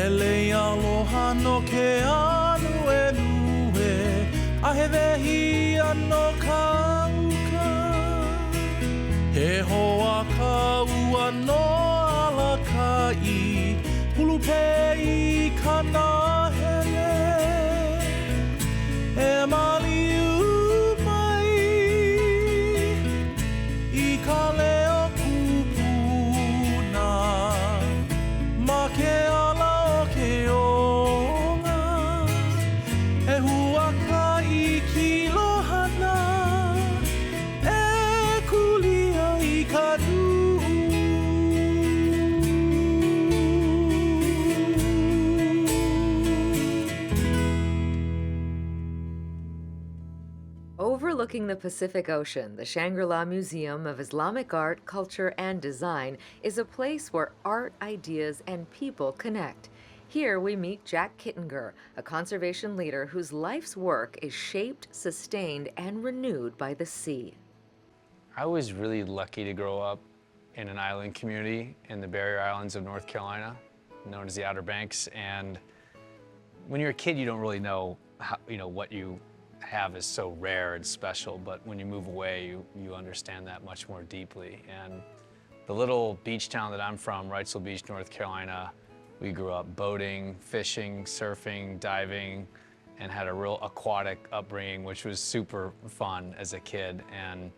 Ele aloha no ke anu e lue, a he wehi ano kauka. He hoa kau ano ala kai, hulu pei kana hele. E maliu mai, I ka leo kupuna, ma ke ala o ke onga. E huaka I kilohana, e kulia I ka du. Overlooking the Pacific Ocean, the Shangri-La Museum of Islamic Art, Culture, and Design is a place where art, ideas, and people connect. Here we meet Jack Kittinger, a conservation leader whose life's work is shaped, sustained, and renewed by the sea. I was really lucky to grow up in an island community in the Barrier Islands of North Carolina, known as the Outer Banks. And when you're a kid, you don't really know how, what you have is so rare and special, but when you move away, you understand that much more deeply. And the little beach town that I'm from, Wrightsville Beach, North Carolina, we grew up boating, fishing, surfing, diving, and had a real aquatic upbringing, which was super fun as a kid. And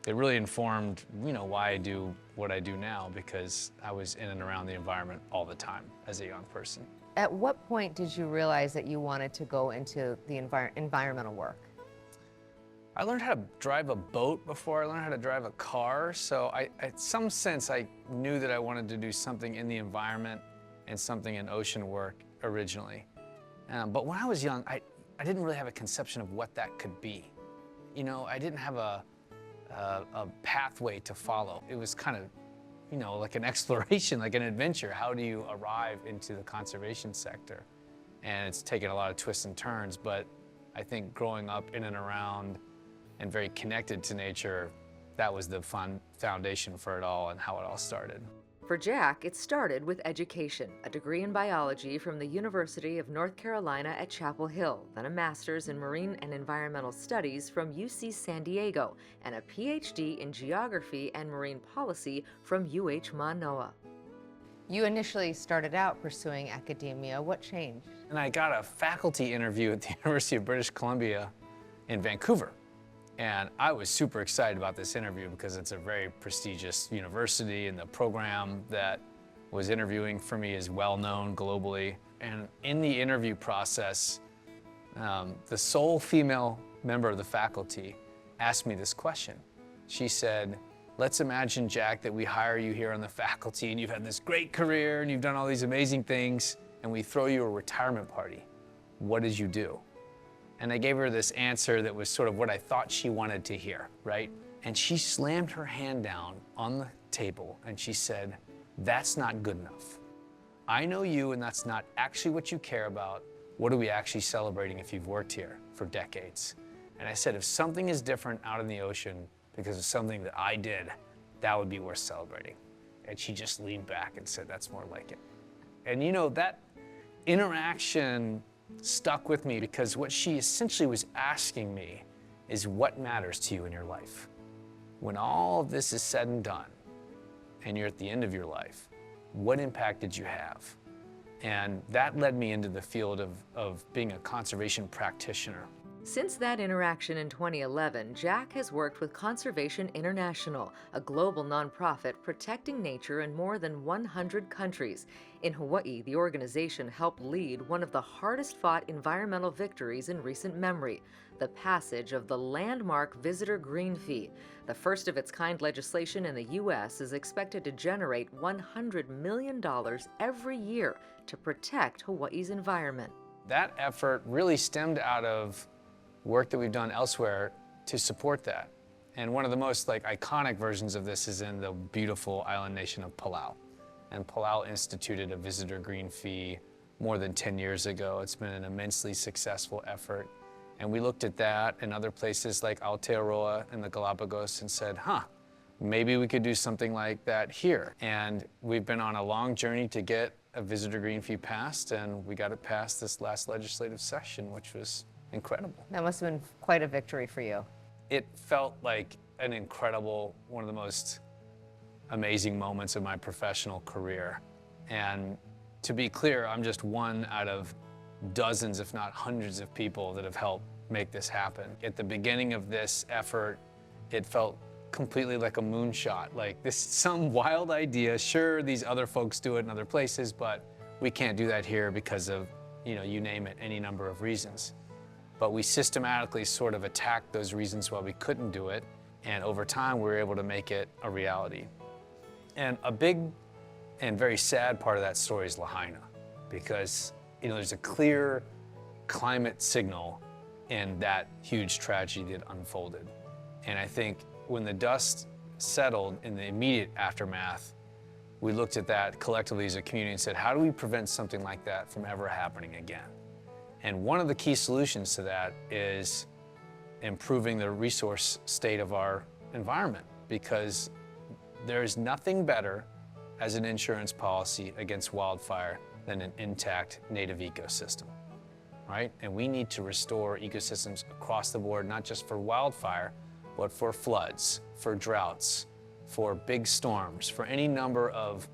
it really informed, why I do what I do now, because I was in and around the environment all the time as a young person. At what point did you realize that you wanted to go into the environmental work? I learned how to drive a boat before I learned how to drive a car, so in some sense I knew that I wanted to do something in the environment and something in ocean work originally. But when I was young, I didn't really have a conception of what that could be. I didn't have a pathway to follow. It was kind of like an exploration, like an adventure. How do you arrive into the conservation sector? And it's taken a lot of twists and turns, but I think growing up in and around and very connected to nature, that was the foundation for it all and how it all started. For Jack, it started with education, a degree in biology from the University of North Carolina at Chapel Hill, then a master's in marine and environmental studies from UC San Diego, and a PhD in geography and marine policy from UH Manoa. You initially started out pursuing academia. What changed? And I got a faculty interview at the University of British Columbia in Vancouver. And I was super excited about this interview because it's a very prestigious university, and the program that was interviewing for me is well known globally. And in the interview process, the sole female member of the faculty asked me this question. She said, let's imagine, Jack, that we hire you here on the faculty and you've had this great career and you've done all these amazing things, and we throw you a retirement party. What did you do? And I gave her this answer that was sort of what I thought she wanted to hear, right? And she slammed her hand down on the table and she said, that's not good enough. I know you, and that's not actually what you care about. What are we actually celebrating if you've worked here for decades? And I said, if something is different out in the ocean because of something that I did, that would be worth celebrating. And she just leaned back and said, that's more like it. And that interaction stuck with me, because what she essentially was asking me is, what matters to you in your life? When all of this is said and done, and you're at the end of your life, what impact did you have? And that led me into the field of being a conservation practitioner. Since that interaction in 2011, Jack has worked with Conservation International, a global nonprofit protecting nature in more than 100 countries. In Hawaii, the organization helped lead one of the hardest-fought environmental victories in recent memory, the passage of the landmark Visitor Green Fee. The first-of-its-kind legislation in the U.S. is expected to generate $100 million every year to protect Hawaii's environment. That effort really stemmed out of work that we've done elsewhere to support that. And one of the most iconic versions of this is in the beautiful island nation of Palau. And Palau instituted a visitor green fee more than 10 years ago. It's been an immensely successful effort. And we looked at that and other places like Aotearoa and the Galapagos and said, maybe we could do something like that here. And we've been on a long journey to get a visitor green fee passed, and we got it passed this last legislative session, which was incredible. That must have been quite a victory for you. It felt like an incredible, one of the most amazing moments of my professional career. And to be clear, I'm just one out of dozens, if not hundreds of people that have helped make this happen. At the beginning of this effort, it felt completely like a moonshot, like this is some wild idea. Sure, these other folks do it in other places, but we can't do that here because of, you name it, any number of reasons. But we systematically sort of attacked those reasons why we couldn't do it, and over time we were able to make it a reality. And a big and very sad part of that story is Lahaina, because there's a clear climate signal in that huge tragedy that unfolded. And I think when the dust settled in the immediate aftermath, we looked at that collectively as a community and said, how do we prevent something like that from ever happening again? And one of the key solutions to that is improving the resource state of our environment, because there is nothing better as an insurance policy against wildfire than an intact native ecosystem, right? And we need to restore ecosystems across the board, not just for wildfire, but for floods, for droughts, for big storms, for any number of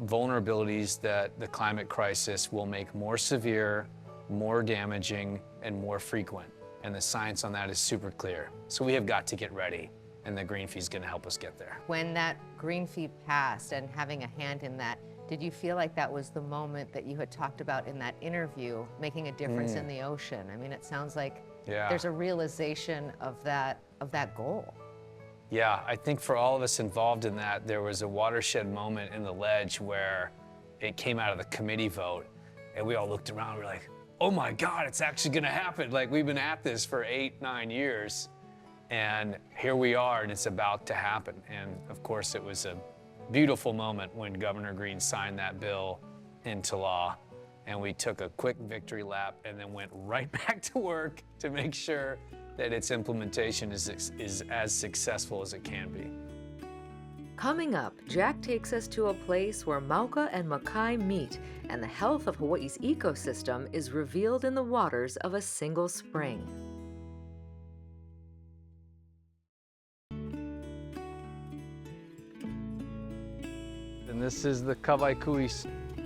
vulnerabilities that the climate crisis will make more severe, more damaging, and more frequent. And the science on that is super clear. So we have got to get ready, and the green fee is going to help us get there. When that green fee passed and having a hand in that, did you feel like that was the moment that you had talked about in that interview, making a difference in the ocean? I mean, it sounds like there's a realization of that goal. Yeah, I think for all of us involved in that, there was a watershed moment in the ledge where it came out of the committee vote, and we all looked around and we were like, oh my God, it's actually gonna happen. Like, we've been at this for 8-9 years, and here we are, and it's about to happen. And of course, it was a beautiful moment when Governor Green signed that bill into law, and we took a quick victory lap and then went right back to work to make sure that its implementation is as successful as it can be. Coming up, Jack takes us to a place where Mauka and Makai meet, and the health of Hawaii's ecosystem is revealed in the waters of a single spring. And this is the Kawaikui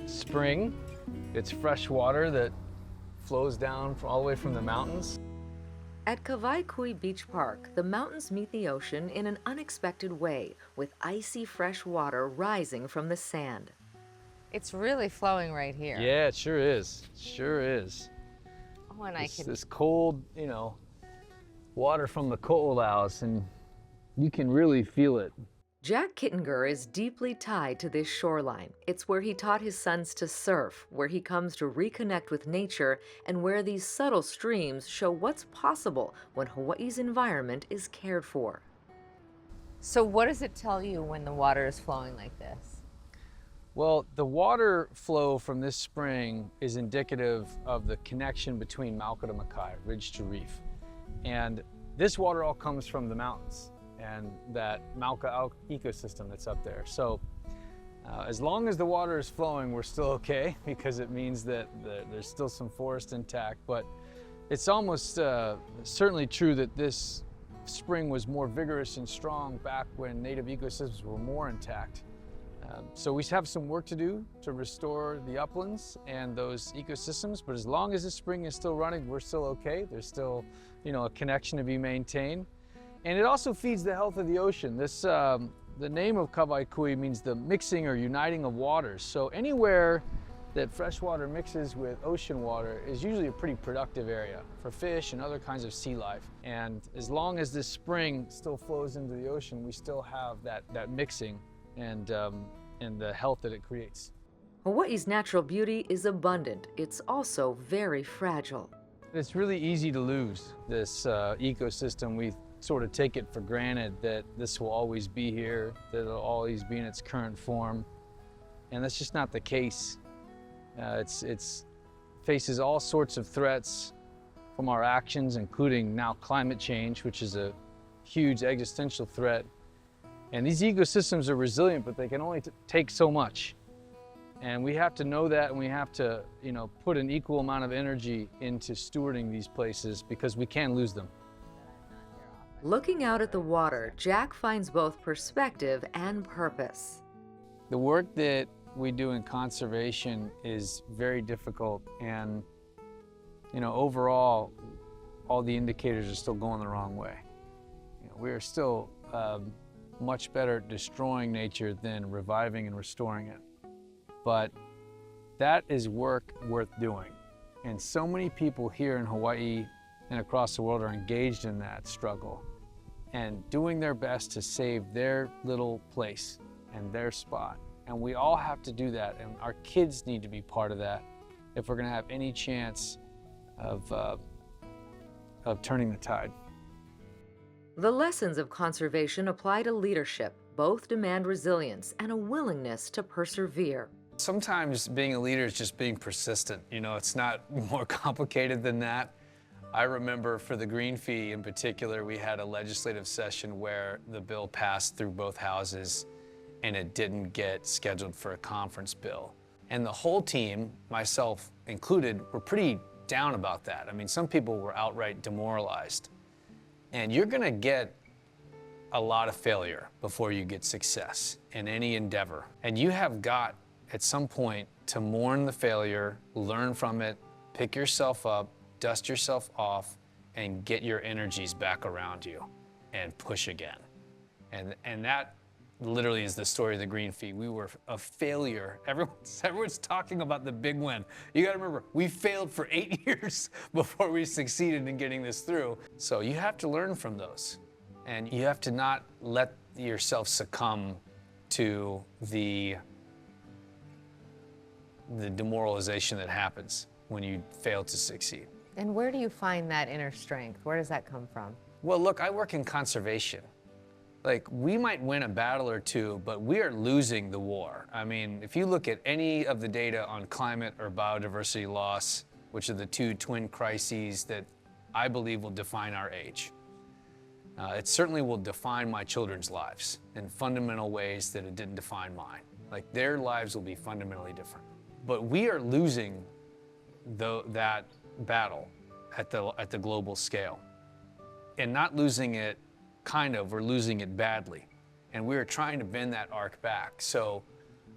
spring. It's fresh water that flows down all the way from the mountains. At Kawaikui Beach Park, the mountains meet the ocean in an unexpected way, with icy fresh water rising from the sand. It's really flowing right here. Yeah, it sure is. Sure is. Oh, and This cold, water from the ko'olaus, and you can really feel it. Jack Kittinger is deeply tied to this shoreline. It's where he taught his sons to surf, where he comes to reconnect with nature, and where these subtle streams show what's possible when Hawaii's environment is cared for. So what does it tell you when the water is flowing like this? Well, the water flow from this spring is indicative of the connection between Mauka to Makai, ridge to reef. And this water all comes from the mountains and that Mauka ecosystem that's up there. So as long as the water is flowing, we're still okay, because it means that there's still some forest intact. But it's almost certainly true that this spring was more vigorous and strong back when native ecosystems were more intact. So we have some work to do to restore the uplands and those ecosystems, but as long as the spring is still running, we're still okay. There's still, a connection to be maintained. And it also feeds the health of the ocean. This, the name of Kawaikui means the mixing or uniting of waters. So anywhere that fresh water mixes with ocean water is usually a pretty productive area for fish and other kinds of sea life. And as long as this spring still flows into the ocean, we still have that mixing and the health that it creates. Hawaii's natural beauty is abundant. It's also very fragile. It's really easy to lose this ecosystem. We sort of take it for granted that this will always be here, that it'll always be in its current form. And that's just not the case. It's faces all sorts of threats from our actions, including now climate change, which is a huge existential threat. And these ecosystems are resilient, but they can only take so much. And we have to know that, and we have to, put an equal amount of energy into stewarding these places because we can lose them. Looking out at the water, Jack finds both perspective and purpose. The work that we do in conservation is very difficult, and overall, all the indicators are still going the wrong way. We are still much better at destroying nature than reviving and restoring it. But that is work worth doing. And so many people here in Hawaii and across the world are engaged in that struggle and doing their best to save their little place and their spot. And we all have to do that, and our kids need to be part of that if we're gonna have any chance of turning the tide. The lessons of conservation apply to leadership. Both demand resilience and a willingness to persevere. Sometimes being a leader is just being persistent. It's not more complicated than that. I remember for the green fee in particular, we had a legislative session where the bill passed through both houses and it didn't get scheduled for a conference bill. And the whole team, myself included, were pretty down about that. I mean, some people were outright demoralized. And you're gonna get a lot of failure before you get success in any endeavor. And you have got, at some point, to mourn the failure, learn from it, pick yourself up, dust yourself off, and get your energies back around you and push again. And that literally is the story of the green fee. We were a failure. Everyone's talking about the big win. You gotta remember, we failed for 8 years before we succeeded in getting this through. So you have to learn from those. And you have to not let yourself succumb to the demoralization that happens when you fail to succeed. And where do you find that inner strength? Where does that come from? Well, look, I work in conservation. Like, we might win a battle or two, but we are losing the war. I mean, if you look at any of the data on climate or biodiversity loss, which are the two twin crises that I believe will define our age, it certainly will define my children's lives in fundamental ways that it didn't define mine. Like, their lives will be fundamentally different. But we are losing that battle at the global scale. And not losing it we're losing it badly. And we're trying to bend that arc back. So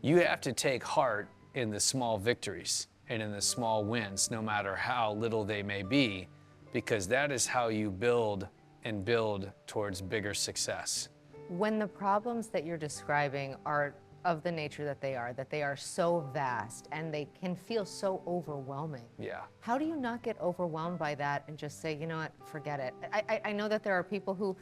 you have to take heart in the small victories and in the small wins, no matter how little they may be, because that is how you build and build towards bigger success. When the problems that you're describing are of the nature that they are so vast and they can feel so overwhelming. Yeah. How do you not get overwhelmed by that and just say, you know what, forget it? I know that there are people who,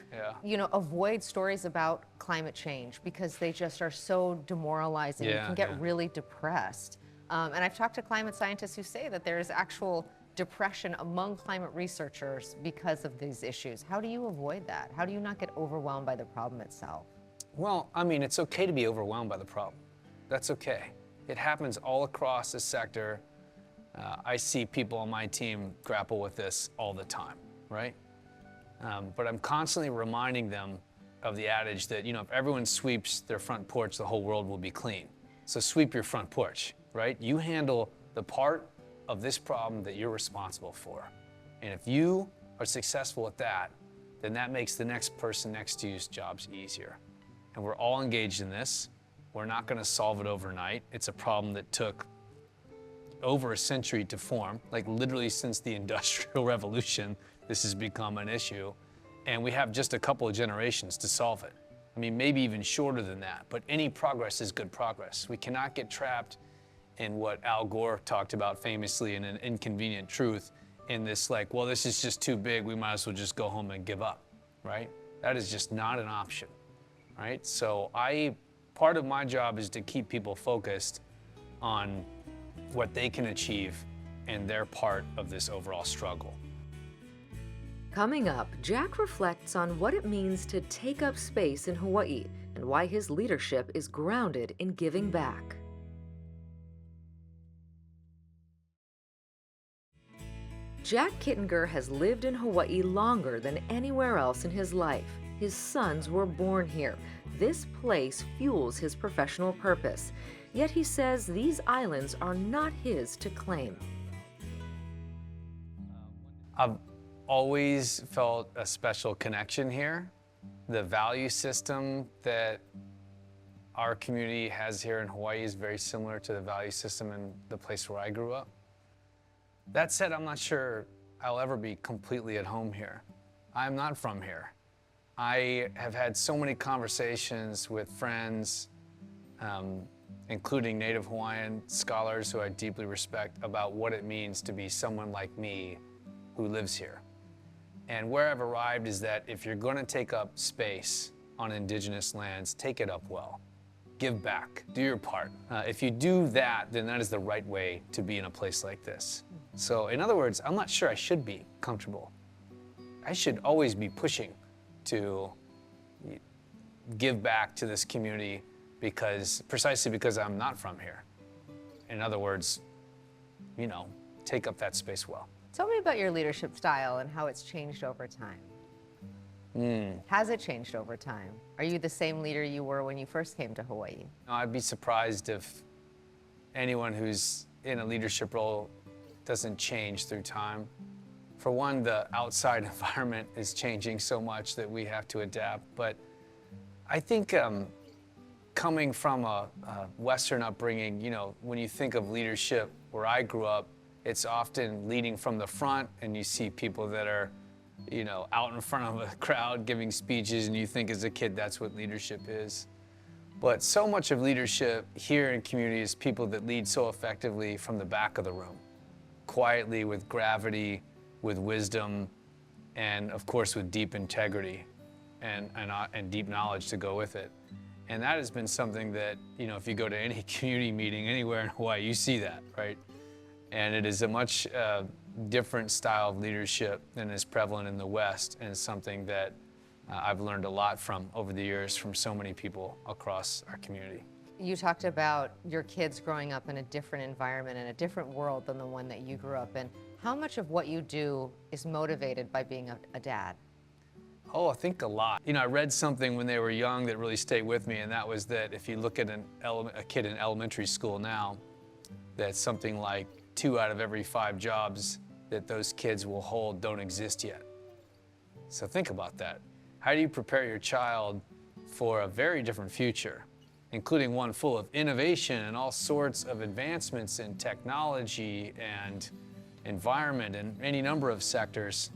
avoid stories about climate change because they just are so demoralizing. You can get really depressed. And I've talked to climate scientists who say that there is actual depression among climate researchers because of these issues. How do you avoid that? How do you not get overwhelmed by the problem itself? Well, I mean, it's okay to be overwhelmed by the problem. That's okay. It happens all across the sector. I see people on my team grapple with this all the time, right? But I'm constantly reminding them of the adage that, if everyone sweeps their front porch, the whole world will be clean. So sweep your front porch, right? You handle the part of this problem that you're responsible for. And if you are successful at that, then that makes the next person next to you's jobs easier. And we're all engaged in this. We're not gonna solve it overnight. It's a problem that took over a century to form, like literally since the Industrial Revolution, this has become an issue. And we have just a couple of generations to solve it. I mean, maybe even shorter than that, but any progress is good progress. We cannot get trapped in what Al Gore talked about famously in An Inconvenient Truth, in this like, well, this is just too big, we might as well just go home and give up, right? That is just not an option. Right? So part of my job is to keep people focused on what they can achieve and their part of this overall struggle. Coming up, Jack reflects on what it means to take up space in Hawaii and why his leadership is grounded in giving back. Jack Kittinger has lived in Hawaii longer than anywhere else in his life. His sons were born here. This place fuels his professional purpose. Yet he says these islands are not his to claim. I've always felt a special connection here. The value system that our community has here in Hawaii is very similar to the value system in the place where I grew up. That said, I'm not sure I'll ever be completely at home here. I'm not from here. I have had so many conversations with friends, including Native Hawaiian scholars who I deeply respect, about what it means to be someone like me who lives here. And where I've arrived is that if you're going to take up space on indigenous lands, take it up well. Give back, do your part. If you do that, then that is the right way to be in a place like this. So in other words, I'm not sure I should be comfortable. I should always be pushing to give back to this community precisely because I'm not from here. In other words, take up that space well. Tell me about your leadership style and how it's changed over time. Has it changed over time? Are you the same leader you were when you first came to Hawaii? I'd be surprised if anyone who's in a leadership role doesn't change through time. For one, the outside environment is changing so much that we have to adapt. But I think coming from a Western upbringing, when you think of leadership where I grew up, it's often leading from the front, and you see people that are, out in front of a crowd giving speeches, and you think as a kid that's what leadership is. But so much of leadership here in community is people that lead so effectively from the back of the room, quietly, with gravity, with wisdom, and of course with deep integrity and deep knowledge to go with it. And that has been something that, if you go to any community meeting anywhere in Hawaii, you see that, right? And it is a much different style of leadership than is prevalent in the West, and something that I've learned a lot from over the years from so many people across our community. You talked about your kids growing up in a different environment and a different world than the one that you grew up in. How much of what you do is motivated by being a dad? Oh, I think a lot. I read something when they were young that really stayed with me, and that was that if you look at a kid in elementary school now, that something like 2 out of every 5 jobs that those kids will hold don't exist yet. So think about that. How do you prepare your child for a very different future, including one full of innovation and all sorts of advancements in technology and environment and any number of sectors,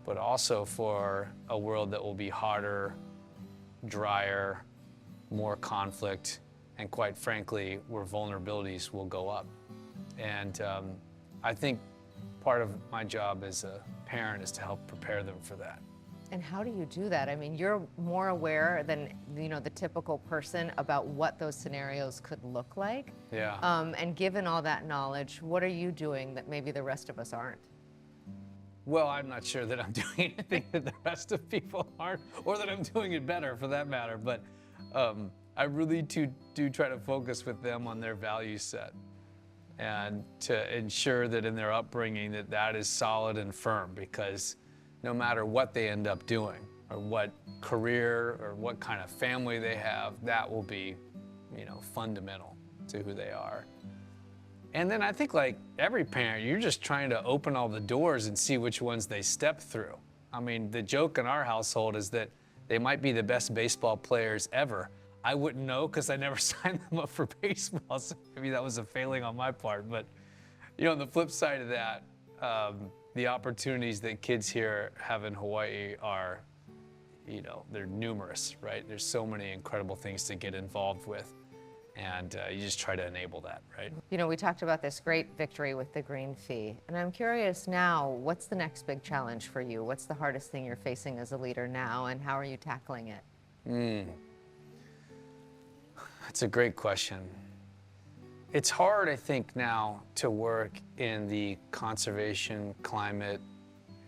but also for a world that will be hotter, drier, more conflict, and quite frankly, where vulnerabilities will go up. And I think part of my job as a parent is to help prepare them for that. And how do you do that? I mean, you're more aware than the typical person about what those scenarios could look like. Yeah. And given all that knowledge, what are you doing that maybe the rest of us aren't? Well, I'm not sure that I'm doing anything that the rest of people aren't, or that I'm doing it better for that matter, but I really do try to focus with them on their value set, and to ensure that in their upbringing that is solid and firm, because no matter what they end up doing, or what career or what kind of family they have, that will be, fundamental to who they are. And then I think, like every parent, you're just trying to open all the doors and see which ones they step through. I mean, the joke in our household is that they might be the best baseball players ever. I wouldn't know because I never signed them up for baseball, so maybe that was a failing on my part. But, on the flip side of that, the opportunities that kids here have in Hawaii are, they're numerous, right? There's so many incredible things to get involved with, and you just try to enable that, right? We talked about this great victory with the green fee, and I'm curious now, what's the next big challenge for you? What's the hardest thing you're facing as a leader now, and how are you tackling it? That's a great question. It's hard, I think, now to work in the conservation, climate,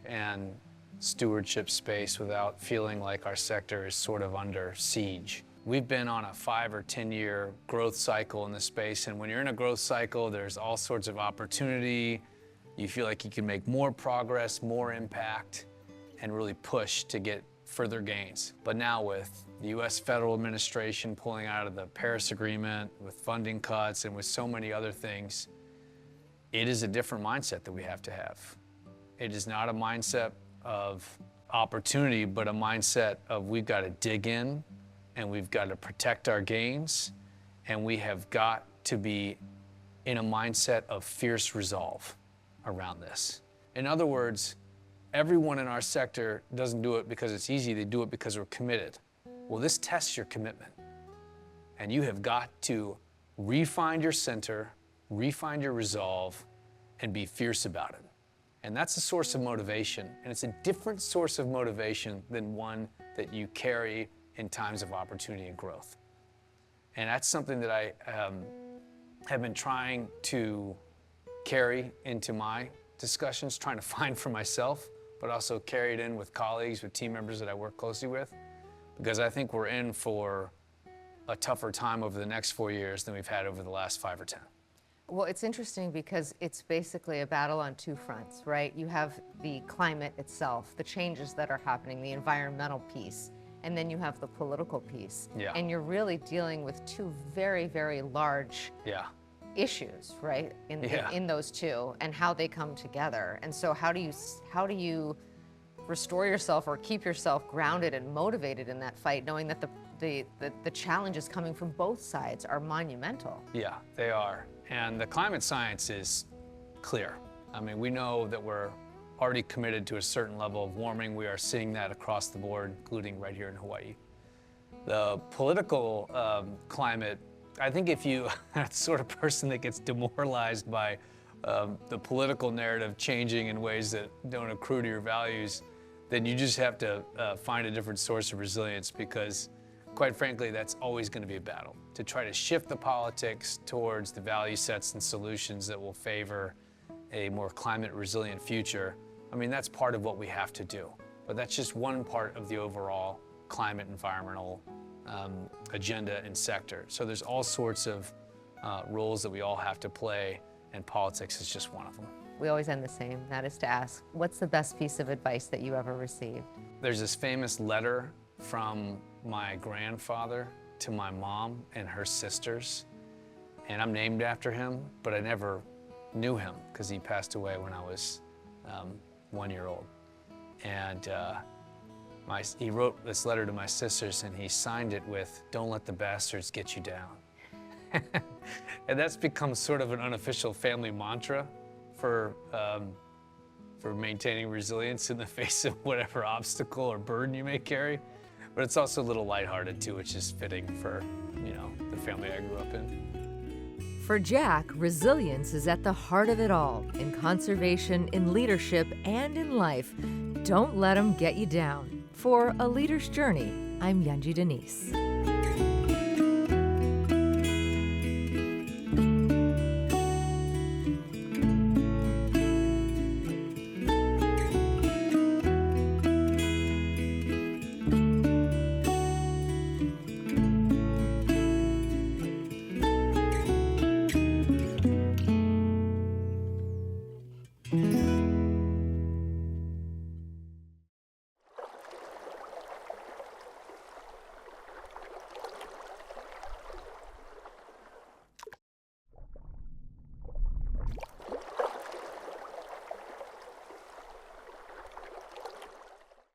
and stewardship space without feeling like our sector is sort of under siege. We've been on a 5 or 10 year growth cycle in this space, and when you're in a growth cycle, there's all sorts of opportunity. You feel like you can make more progress, more impact, and really push to get further gains. But now with the U.S. federal administration pulling out of the Paris Agreement, with funding cuts, and with so many other things, it is a different mindset that we have to have. It is not a mindset of opportunity, but a mindset of we've got to dig in and we've got to protect our gains, and we have got to be in a mindset of fierce resolve around this. In other words, everyone in our sector doesn't do it because it's easy, they do it because we're committed. Well, this tests your commitment, and you have got to refine your center, refine your resolve, and be fierce about it. And that's a source of motivation, and it's a different source of motivation than one that you carry in times of opportunity and growth. And that's something that I have been trying to carry into my discussions, trying to find for myself, but also carry it in with colleagues, with team members that I work closely with, because I think we're in for a tougher time over the next 4 years than we've had over the last 5 or 10. Well, it's interesting because it's basically a battle on two fronts, right? You have the climate itself, the changes that are happening, the environmental piece, and then you have the political piece. Yeah. And you're really dealing with two very, very large issues, right? In those two, and how they come together. And so how do you restore yourself or keep yourself grounded and motivated in that fight, knowing that the challenges coming from both sides are monumental? Yeah, they are. And the climate science is clear. I mean, we know that we're already committed to a certain level of warming. We are seeing that across the board, including right here in Hawaii. The political climate, I think if you are the sort of person that gets demoralized by the political narrative changing in ways that don't accrue to your values, then you just have to find a different source of resilience, because quite frankly, that's always going to be a battle, to try to shift the politics towards the value sets and solutions that will favor a more climate resilient future. I mean, that's part of what we have to do, but that's just one part of the overall climate environmental agenda and sector. So there's all sorts of roles that we all have to play, and politics is just one of them. We always end the same, that is to ask, what's the best piece of advice that you ever received? There's this famous letter from my grandfather to my mom and her sisters, and I'm named after him, but I never knew him because he passed away when I was 1 year old. And he wrote this letter to my sisters, and he signed it with, "Don't let the bastards get you down." And that's become sort of an unofficial family mantra for maintaining resilience in the face of whatever obstacle or burden you may carry. But it's also a little lighthearted too, which is fitting for, the family I grew up in. For Jack, resilience is at the heart of it all, in conservation, in leadership, and in life. Don't let them get you down. For A Leader's Journey, I'm Yanji Denise.